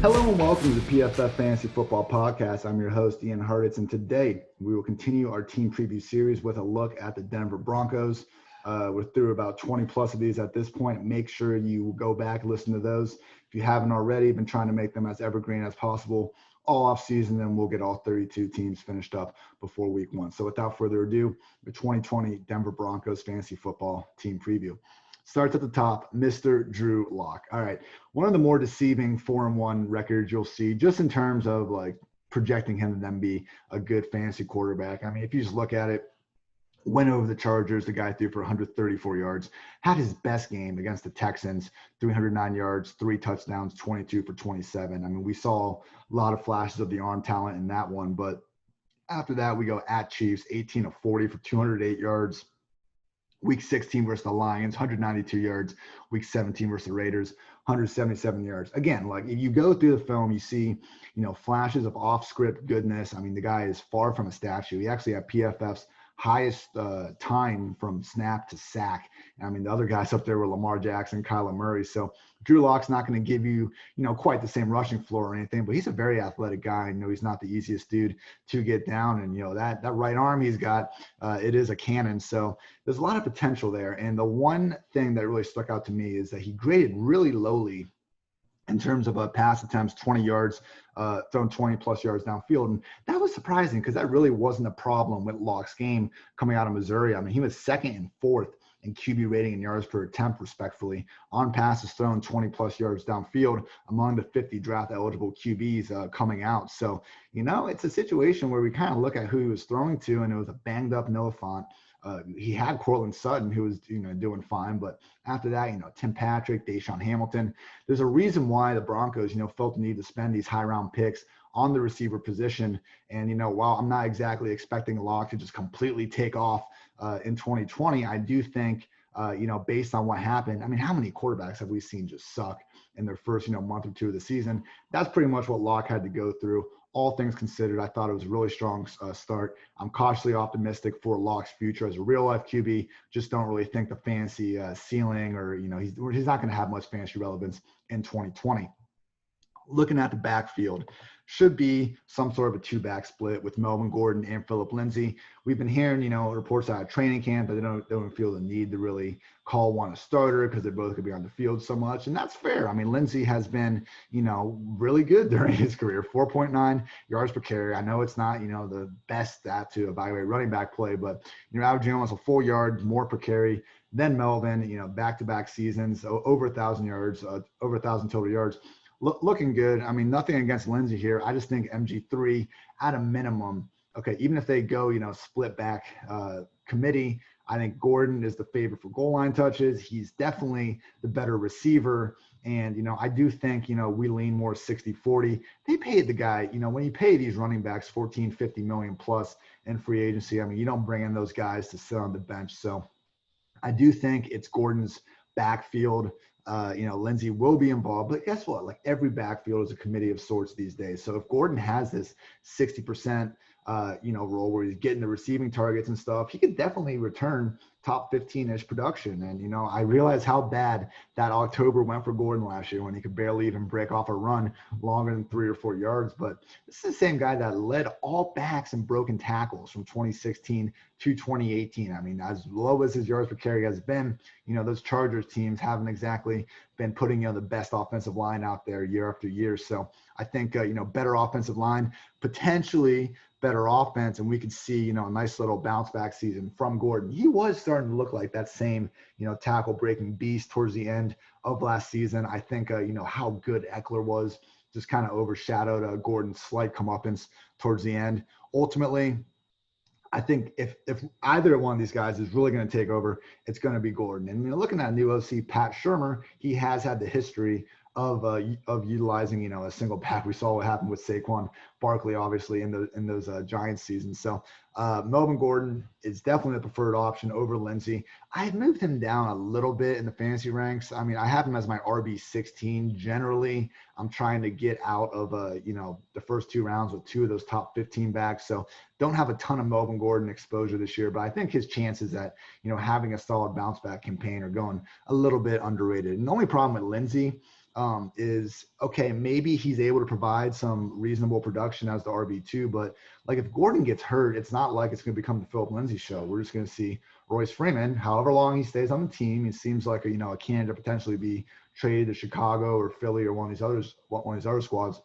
Hello and welcome to the PFF Fantasy Football Podcast. I'm your host, Ian Hartitz, and today we will continue our team preview series with a look at the Denver Broncos. We're through about 20 plus of these at this point. Make sure you go back and listen to those. If you haven't already, been trying to make them as evergreen as possible all off season, then we'll get all 32 teams finished up before week one. So without further ado, the 2020 Denver Broncos Fantasy Football Team Preview. Starts at the top, Mr. Drew Lock. All right, one of the more deceiving 4-1 records you'll see, just in terms of like projecting him to then be a good fantasy quarterback. I mean, if you just look at it, went over the Chargers, the guy threw for 134 yards, had his best game against the Texans, 309 yards, 3 touchdowns, 22 for 27. I mean, we saw a lot of flashes of the arm talent in that one, but after that, we go at Chiefs, 18 of 40 for 208 yards. Week 16 versus the Lions, 192 yards. Week 17 versus the Raiders, 177 yards. Again, like if you go through the film, you see, flashes of off-script goodness. I mean, the guy is far from a statue. He actually had PFF's highest time from snap to sack. I mean, the other guys up there were Lamar Jackson, Kyler Murray. So Drew Lock's not going to give you, quite the same rushing floor or anything, but he's a very athletic guy. He's not the easiest dude to get down. And, that right arm he's got, it is a cannon. So there's a lot of potential there. And the one thing that really stuck out to me is that he graded really lowly in terms of pass attempts, 20 yards, thrown 20 plus yards downfield. And that was surprising because that really wasn't a problem with Lock's game coming out of Missouri. I mean, he was second and fourth in QB rating and yards per attempt, respectfully, on passes thrown 20 plus yards downfield among the 50 draft eligible QBs coming out. So, it's a situation where we kind of look at who he was throwing to, and it was a banged up Noah Fant. He had Courtland Sutton, who was, doing fine. But after that, Tim Patrick, Deshaun Hamilton. There's a reason why the Broncos, felt the need to spend these high round picks on the receiver position. And, while I'm not exactly expecting Locke to just completely take off in 2020, I do think, based on what happened, I mean, how many quarterbacks have we seen just suck in their first, month or two of the season? That's pretty much what Locke had to go through. All things considered, I thought it was a really strong start. I'm cautiously optimistic for Locke's future as a real-life QB. Just don't really think the fantasy ceiling or, he's not going to have much fantasy relevance in 2020. Looking at the backfield, should be some sort of a two-back split with Melvin Gordon and Phillip Lindsay. We've been hearing, reports out of training camp that they don't feel the need to really call one a starter because they both could be on the field so much, and that's fair. I mean, Lindsay has been, really good during his career, 4.9 yards per carry. I know it's not, the best stat to evaluate running back play, but you're averaging almost a full yard more per carry than Melvin, back-to-back seasons, over 1,000 yards, over 1,000 total yards. Looking good. I mean, nothing against Lindsay here. I just think MG3 at a minimum. Okay, even if they go, split back committee, I think Gordon is the favorite for goal line touches. He's definitely the better receiver. And, I do think, we lean more 60-40. They paid the guy, when you pay these running backs 14, 50 million plus in free agency, I mean, you don't bring in those guys to sit on the bench. So I do think it's Gordon's backfield. Lindsay will be involved, but guess what? Like every backfield is a committee of sorts these days. So if Gordon has this 60%, role where he's getting the receiving targets and stuff, he could definitely return top 15-ish production. And, I realize how bad that October went for Gordon last year when he could barely even break off a run longer than 3 or 4 yards. But this is the same guy that led all backs in broken tackles from 2016 to 2018. I mean, as low as his yards per carry has been, those Chargers teams haven't exactly been putting, the best offensive line out there year after year. So I think, better offensive line, potentially better offense, and we could see, a nice little bounce back season from Gordon. He was starting to look like that same, tackle breaking beast towards the end of last season. I think, how good Eckler was just kind of overshadowed Gordon's slight comeuppance towards the end. Ultimately, I think if either one of these guys is really going to take over, it's going to be Gordon. And looking at new OC Pat Shurmur, he has had the history of utilizing a single back. We saw what happened with Saquon Barkley, obviously in those Giants seasons. So Melvin Gordon is definitely the preferred option over Lindsay. I have moved him down a little bit in the fantasy ranks. I mean, I have him as my RB16. Generally, I'm trying to get out of, the first 2 rounds with 2 of those top 15 backs. So don't have a ton of Melvin Gordon exposure this year, but I think his chances at, having a solid bounce back campaign are going a little bit underrated. And the only problem with Lindsay is, okay, maybe he's able to provide some reasonable production as the RB2, but like if Gordon gets hurt, it's not like it's going to become the Phillip Lindsay show. We're just going to see Royce Freeman, however long he stays on the team. He seems like a candidate to potentially be traded to Chicago or Philly or one of these other squads.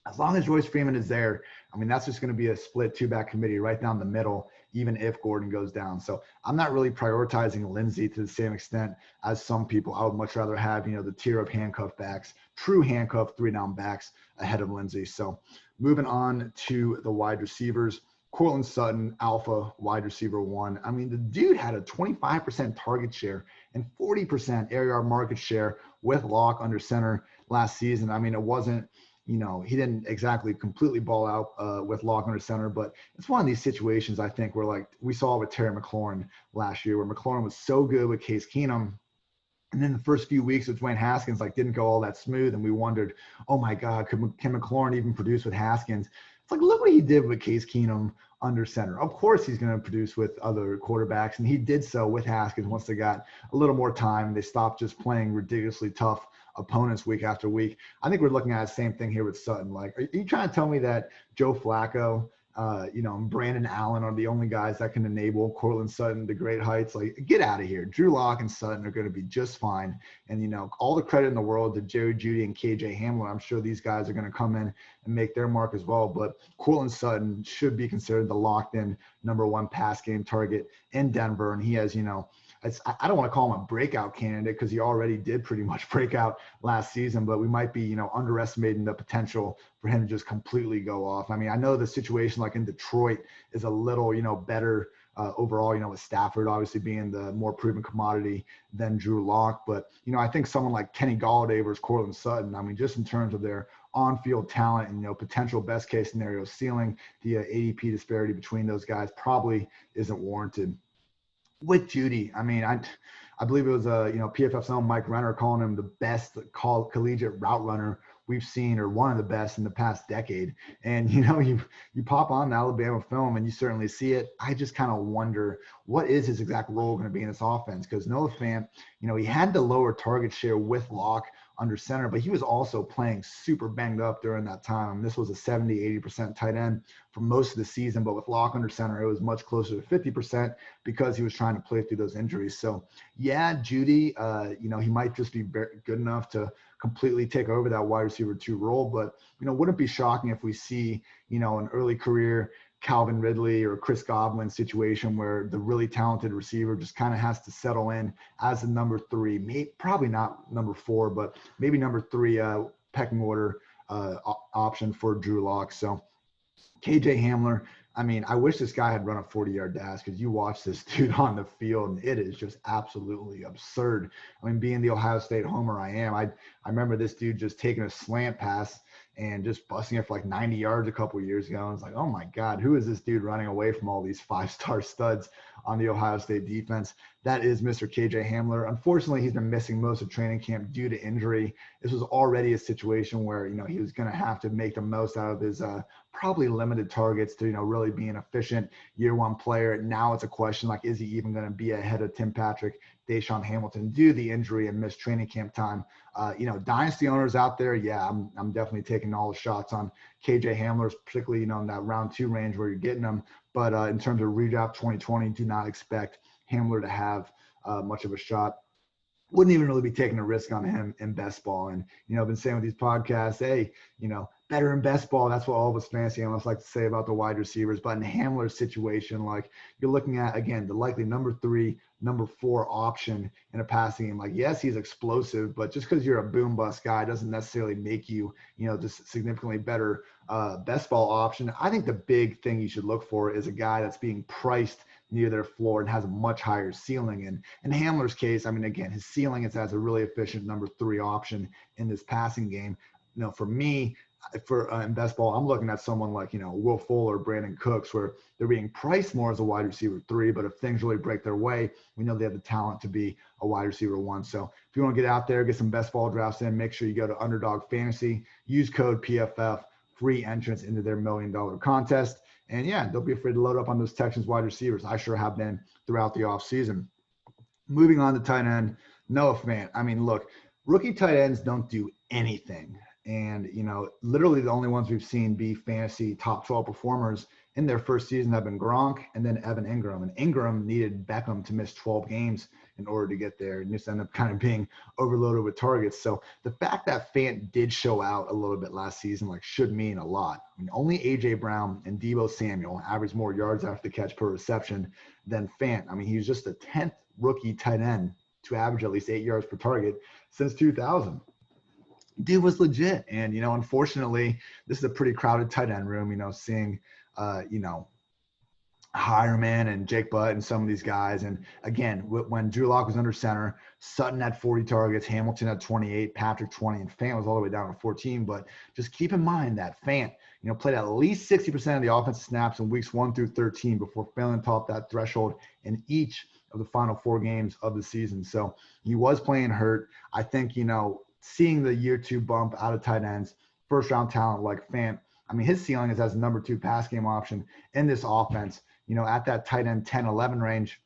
As long as Royce Freeman is there, I mean, that's just going to be a split 2-back committee right down the middle, even if Gordon goes down. So I'm not really prioritizing Lindsay to the same extent as some people. I would much rather have, the tier of handcuff backs, true handcuff 3-down backs ahead of Lindsay. So moving on to the wide receivers, Courtland Sutton, alpha wide receiver 1. I mean, the dude had a 25% target share and 40% air yard market share with Locke under center last season. I mean, it wasn't, he didn't exactly completely ball out with Locke under center, but it's one of these situations, I think, where like we saw with Terry McLaurin last year, where McLaurin was so good with Case Keenum. And then the first few weeks with Dwayne Haskins, didn't go all that smooth. And we wondered, oh my God, can McLaurin even produce with Haskins? It's like, look what he did with Case Keenum under center. Of course, he's going to produce with other quarterbacks. And he did so with Haskins once they got a little more time. They stopped just playing ridiculously tough opponents week after week. I think we're looking at the same thing here with Sutton. Like, are you trying to tell me that Joe Flacco, and Brandon Allen are the only guys that can enable Courtland Sutton to great heights? Like, get out of here. Drew Lock and Sutton are going to be just fine. And, all the credit in the world to Jerry Jeudy and KJ Hamler. I'm sure these guys are going to come in and make their mark as well. But Courtland Sutton should be considered the locked-in number 1 pass game target in Denver. And he has, I don't want to call him a breakout candidate because he already did pretty much break out last season, but we might be, underestimating the potential for him to just completely go off. I mean, I know the situation like in Detroit is a little, better overall, with Stafford obviously being the more proven commodity than Drew Lock. But, I think someone like Kenny Golladay versus Courtland Sutton, I mean, just in terms of their on-field talent and, potential best case scenario ceiling, the ADP disparity between those guys probably isn't warranted. With Jeudy, I mean, I believe it was PFF's own Mike Renner calling him the best collegiate route runner we've seen, or one of the best in the past decade. And you pop on the Alabama film and you certainly see it. I just kind of wonder, what is his exact role going to be in this offense? Because Noah Fant, he had the lower target share with Locke under center, but he was also playing super banged up during that time. This was a 70-80% tight end for most of the season, but with Locke under center, it was much closer to 50% because he was trying to play through those injuries. So yeah, Jeudy, he might just be good enough to completely take over that wide receiver 2 role, but wouldn't be shocking if we see, an early career Calvin Ridley or Chris Godwin situation where the really talented receiver just kind of has to settle in as a number 3, probably not number 4, but maybe number 3 pecking order option for Drew Lock. So KJ Hamler, I mean, I wish this guy had run a 40-yard dash, because you watch this dude on the field and it is just absolutely absurd. I mean, being the Ohio State homer I am, I remember this dude just taking a slant pass and just busting it for like 90 yards a couple of years ago. And it's like, oh my God, who is this dude running away from all these 5-star studs on the Ohio State defense? That is Mr. KJ Hamler. Unfortunately, he's been missing most of training camp due to injury. This was already a situation where, he was going to have to make the most out of his probably limited targets to, really be an efficient year 1 player. Now it's a question like, is he even going to be ahead of Tim Patrick, Deshaun Hamilton due to the injury and missed training camp time? Dynasty owners out there, yeah, I'm definitely taking all the shots on KJ Hamler, particularly, in that round 2 range where you're getting them. But in terms of redraft 2020, do not expect Hamler to have much of a shot. Wouldn't even really be taking a risk on him in best ball. And, I've been saying with these podcasts, hey, better in best ball. That's what all of us fantasy analysts like to say about the wide receivers. But in Hamler's situation, like, you're looking at, again, the likely number 3, number 4 option in a passing game. Like, yes, he's explosive, but just because you're a boom bust guy doesn't necessarily make you, just significantly better best ball option. I think the big thing you should look for is a guy that's being priced near their floor and has a much higher ceiling. And in Hamler's case, I mean, again, his ceiling is as a really efficient number 3 option in this passing game. For me, for in best ball, I'm looking at someone like, Will Fuller, Brandon Cooks, where they're being priced more as a wide receiver 3, but if things really break their way, we know they have the talent to be a wide receiver 1. So if you want to get out there, get some best ball drafts in, make sure you go to Underdog Fantasy, use code PFF, free entrance into their $1 million contest. And yeah, don't be afraid to load up on those Texans wide receivers. I sure have been throughout the offseason. Moving on to tight end, Noah Fant. I mean, look, rookie tight ends don't do anything. And, literally the only ones we've seen be fantasy top 12 performers in their first season have been Gronk and then Evan Ingram. And Ingram needed Beckham to miss 12 games in order to get there and just end up kind of being overloaded with targets. So the fact that Fant did show out a little bit last season, should mean a lot. I mean, only A.J. Brown and Deebo Samuel averaged more yards after the catch per reception than Fant. I mean, he was just the 10th rookie tight end to average at least 8 yards per target since 2000. Dude was legit. And, unfortunately, this is a pretty crowded tight end room, seeing, Hireman and Jake Butt and some of these guys. And again, when Drew Lock was under center, Sutton had 40 targets, Hamilton had 28, Patrick 20, and Fant was all the way down to 14. But just keep in mind that Fant, played at least 60% of the offensive snaps in weeks 1 through 13 before failing to top that threshold in each of the final 4 games of the season. So he was playing hurt. I think, seeing the year 2 bump out of tight ends, first round talent like Fant, I mean, his ceiling is as a number 2 pass game option in this offense, at that tight end 10-11 range.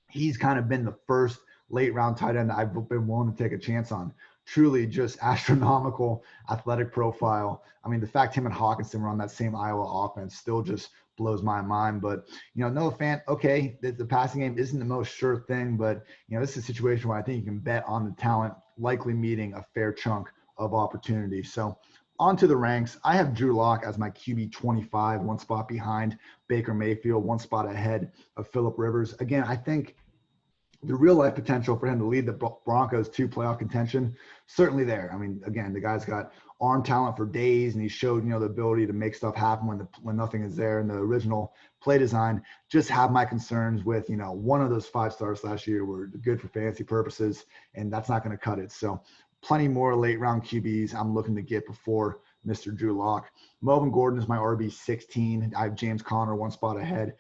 He's kind of been the first late round tight end I've been willing to take a chance on. Truly just astronomical athletic profile. I mean, the fact him and Hawkinson were on that same Iowa offense still just blows my mind. But, Noah Fant, okay, the passing game isn't the most sure thing, but, this is a situation where I think you can bet on the talent likely meeting a fair chunk of opportunity. So on to the ranks. I have Drew Lock as my QB 25, 1 spot behind Baker Mayfield, 1 spot ahead of Phillip Rivers. Again, I think the real life potential for him to lead the Broncos to playoff contention, certainly there. I mean, again, the guy's got arm talent for days, and he showed, the ability to make stuff happen when nothing is there in the original play design. Just have my concerns with, one of those 5 stars last year were good for fantasy purposes, and that's not going to cut it. So plenty more late round QBs I'm looking to get before Mr. Drew Lock. Melvin Gordon is my RB 16. I have James Conner 1 spot ahead,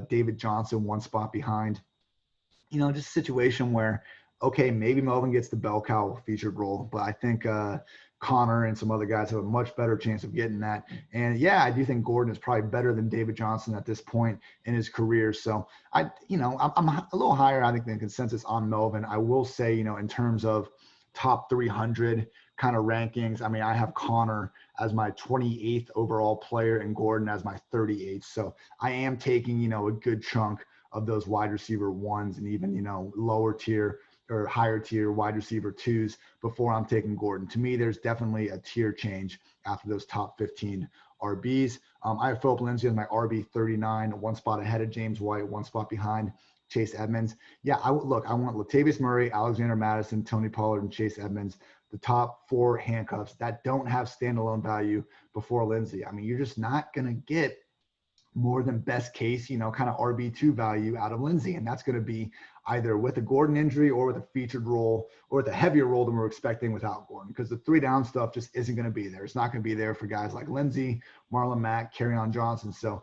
David Johnson 1 spot behind. Just a situation where, okay, maybe Melvin gets the bell cow featured role, but I think Connor and some other guys have a much better chance of getting that. And yeah, I do think Gordon is probably better than David Johnson at this point in his career. So I'm a little higher, I think, than consensus on Melvin. I will say, in terms of top 300 kind of rankings, I mean, I have Connor as my 28th overall player and Gordon as my 38th. So I am taking, a good chunk of those wide receiver 1s and even, lower tier or higher tier wide receiver 2s before I'm taking Gordon. To me, there's definitely a tier change after those top 15 RBs. I have Phillip Lindsay as my RB 39, 1 spot ahead of James White, 1 spot behind Chase Edmonds. Yeah, I want Latavius Murray, Alexander Mattison, Tony Pollard, and Chase Edmonds, the top 4 handcuffs that don't have standalone value before Lindsay. I mean, you're just not going to get more than best case, kind of RB2 value out of Lindsay. And that's going to be either with a Gordon injury or with a featured role or with a heavier role than we're expecting without Gordon, because the 3 down stuff just isn't going to be there. It's not going to be there for guys like Lindsay, Marlon Mack, Kerryon Johnson. So,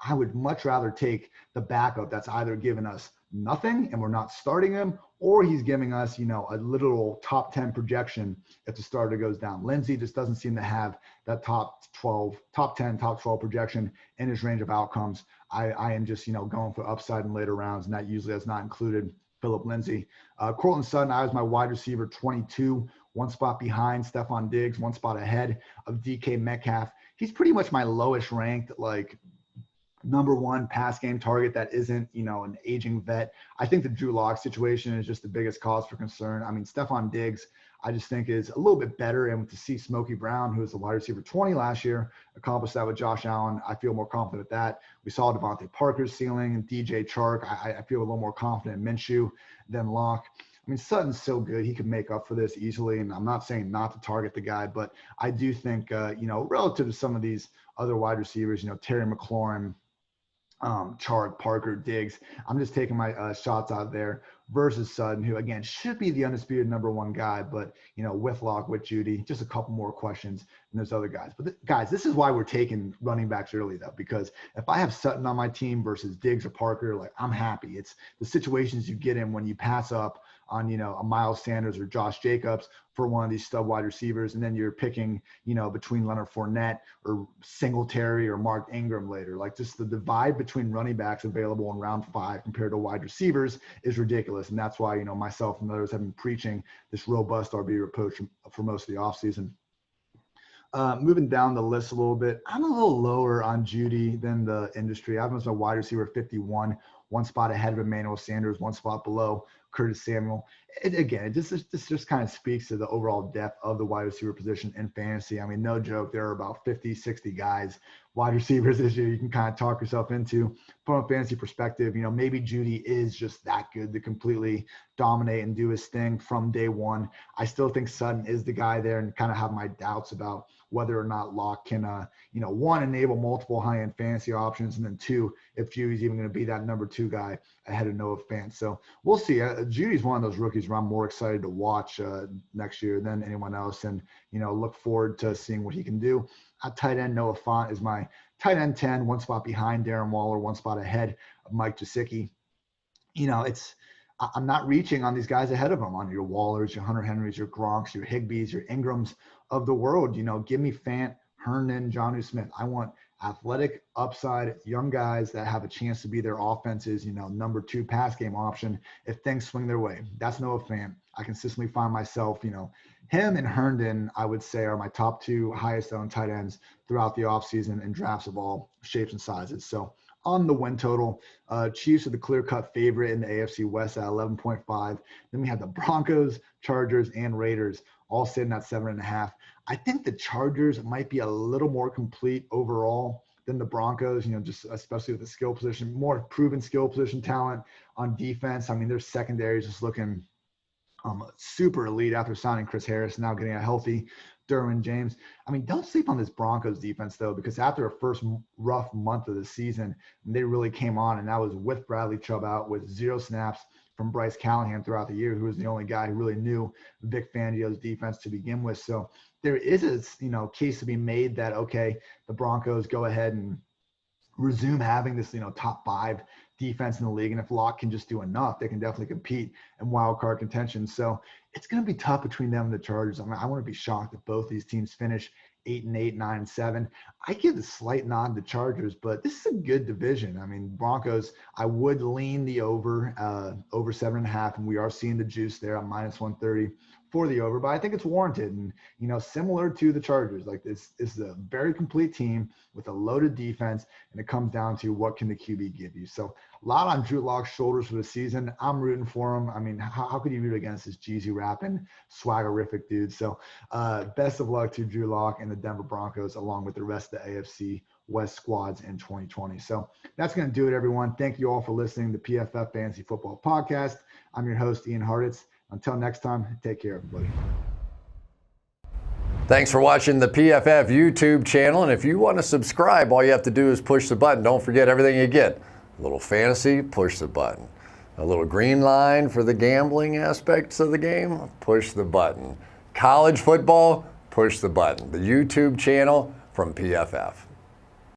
I would much rather take the backup that's either giving us nothing and we're not starting him, or he's giving us, a literal top 10 projection if the starter goes down. Lindsay just doesn't seem to have that top 10, top 12 projection in his range of outcomes. I am just, going for upside in later rounds, and that usually has not included Phillip Lindsay. Courtland Sutton, I was my wide receiver 22, 1 spot behind Stephon Diggs, 1 spot ahead of DK Metcalf. He's pretty much my lowest ranked, number 1 pass game target that isn't, an aging vet. I think the Drew Lock situation is just the biggest cause for concern. I mean, Stephon Diggs, I just think is a little bit better. And to see Smokey Brown, who was the wide receiver 20 last year, accomplish that with Josh Allen, I feel more confident with that. We saw Devontae Parker's ceiling and DJ Chark. I feel a little more confident in Minshew than Lock. I mean, Sutton's so good. He could make up for this easily. And I'm not saying not to target the guy, but I do think, relative to some of these other wide receivers, Terry McLaurin, Chark, Parker, Diggs, I'm just taking my shots out there versus Sutton, who again should be the undisputed #1 guy, but with Locke, with Jeudy, just a couple more questions than those other guys. But guys, this is why we're taking running backs early though, because if I have Sutton on my team versus Diggs or Parker, like I'm happy. It's the situations you get in when you pass up on a Miles Sanders or Josh Jacobs for one of these stud wide receivers, and then you're picking between Leonard Fournette or Singletary or Mark Ingram later. Like just the divide between running backs available in round 5 compared to wide receivers is ridiculous, and that's why myself and others have been preaching this robust RB approach for most of the offseason. Moving down the list a little bit, I'm a little lower on Jeudy than the industry. I have him as a wide receiver 51, one spot ahead of Emmanuel Sanders, one spot below Curtis Samuel. This just kind of speaks to the overall depth of the wide receiver position in fantasy. I mean, no joke, there are about 50, 60 guys, wide receivers this year you can kind of talk yourself into. From a fantasy perspective, maybe Jeudy is just that good to completely dominate and do his thing from day one. I still think Sutton is the guy there, and kind of have my doubts about whether or not Locke can, one, enable multiple high-end fantasy options, and then two, if Jeudy's even going to be that #2 guy ahead of Noah Fant. So we'll see. Judy's one of those rookies where I'm more excited to watch next year than anyone else, and look forward to seeing what he can do. At tight end, Noah Fant is my tight end 10, one spot behind Darren Waller, one spot ahead of Mike Gesicki. I'm not reaching on these guys ahead of him, on your Wallers, your Hunter Henrys, your Gronks, your Higbees, your Ingrams of the world. Give me Fant, Herndon, Jonnu Smith. I want athletic, upside, young guys that have a chance to be their offense's, #2 pass game option if things swing their way. That's Noah Fant. I consistently find myself, him and Herndon, I would say, are my top 2 highest owned tight ends throughout the offseason in drafts of all shapes and sizes. So on the win total, Chiefs are the clear-cut favorite in the AFC West at 11.5. Then we have the Broncos, Chargers, and Raiders all sitting at 7.5. I think the Chargers might be a little more complete overall than the Broncos, just especially with the skill position, more proven skill position talent on defense. I mean, their secondary is just looking super elite after signing Chris Harris, now getting a healthy Derwin James. I mean, don't sleep on this Broncos defense, though, because after a first rough month of the season, they really came on, and that was with Bradley Chubb out, with 0 snaps from Bryce Callahan throughout the year, who was the only guy who really knew Vic Fangio's defense to begin with. So there is a case to be made that, okay, the Broncos go ahead and resume having this top 5 defense in the league, and if Locke can just do enough, they can definitely compete in wild card contention. So it's going to be tough between them and the Chargers. I mean, I want to be shocked if both these teams finish 8-8, 9-7. I give a slight nod to Chargers, but this is a good division. I mean, Broncos, I would lean the over 7.5, and we are seeing the juice there on -130 for the over, but I think it's warranted. And, similar to the Chargers, like this is a very complete team with a loaded defense, and it comes down to what can the QB give you. So a lot on Drew Lock's shoulders for the season. I'm rooting for him. I mean, how could you root against this Jeezy rapping, swaggerific dude? So best of luck to Drew Lock and the Denver Broncos, along with the rest of the AFC West squads in 2020. So that's going to do it, everyone. Thank you all for listening to PFF Fantasy Football Podcast. I'm your host, Ian Hartitz. Until next time, take care, everybody. Thanks for watching the PFF YouTube channel. And if you want to subscribe, all you have to do is push the button. Don't forget everything you get. A little fantasy, push the button. A little green line for the gambling aspects of the game, push the button. College football, push the button. The YouTube channel from PFF.